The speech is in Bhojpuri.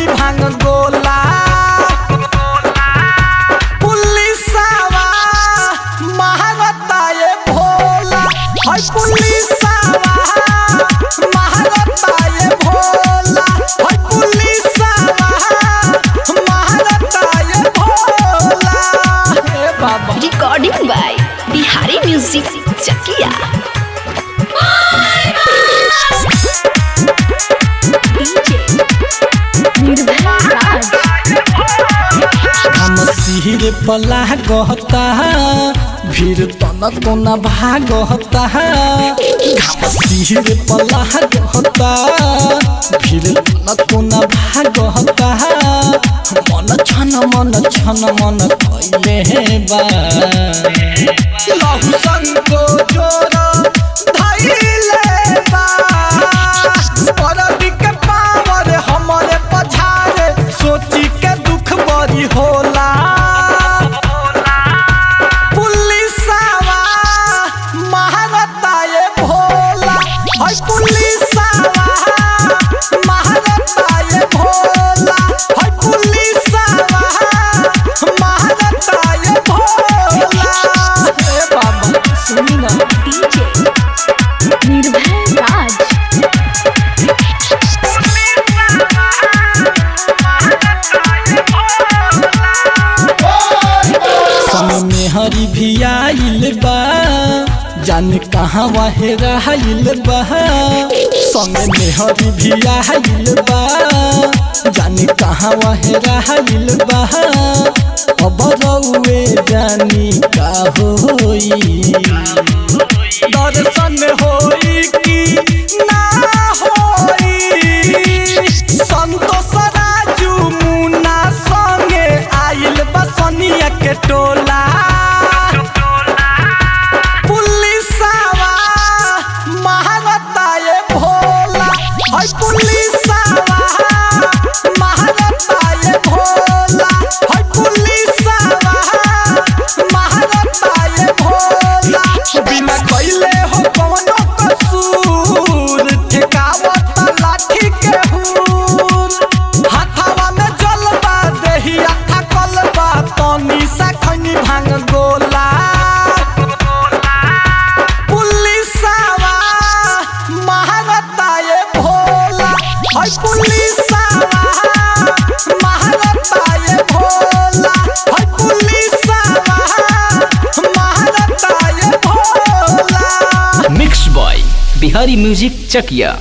खैनी भांग गोला पुलिसवा महारता ये भोला हाय पुलिसवा महारता ये भोला हाय पुलिसवा महारता ये भोला। हे बाबा रिकॉर्डिंग बाय बिहारी म्यूजिक चकिया। हम सिर पला गहता भीड़ तना कोना भागता हम सिर पला गहता भीड़ तना कोना भागता मन छन कइले बा लहु संग जोरा धइले बा परदी के पावर हमरे पछारे सोची के दुख बड़ी होला पुलिसवा महारता ये भोला हाय पुलिसवा महारता ये भोला हाय पुलिसवा महारता ये भोला। हे बाबा सुनी ना निर्भय राज में हरी भी आइल बा जाने कहाँ वाहे रहिल बा संग में हरी भी आइल बा जाने कहाँ वाहे रहिल बा अब रउए जानी का होई दर्शन होई कि ना होई संतोष राजू मुन्ना संगे आइल बा सनिया के टोला पुलिसवा महारता ये भोला हाय पुलिसवा महारता ये भोला हाय पुलिसवा महारता ये भोला बिना कइले हो कवनो कसूर ठेकावत लाठी के हुर हाथवा में जलबा देहिया थकलबा तनी सा खैनी भांग गोला पुलिसवा महारता ये भोला हाय पुलिसवा महारता ये भोला हाय पुलिसवा महारता ये Bhola. Mix boy Bihari music चकिया।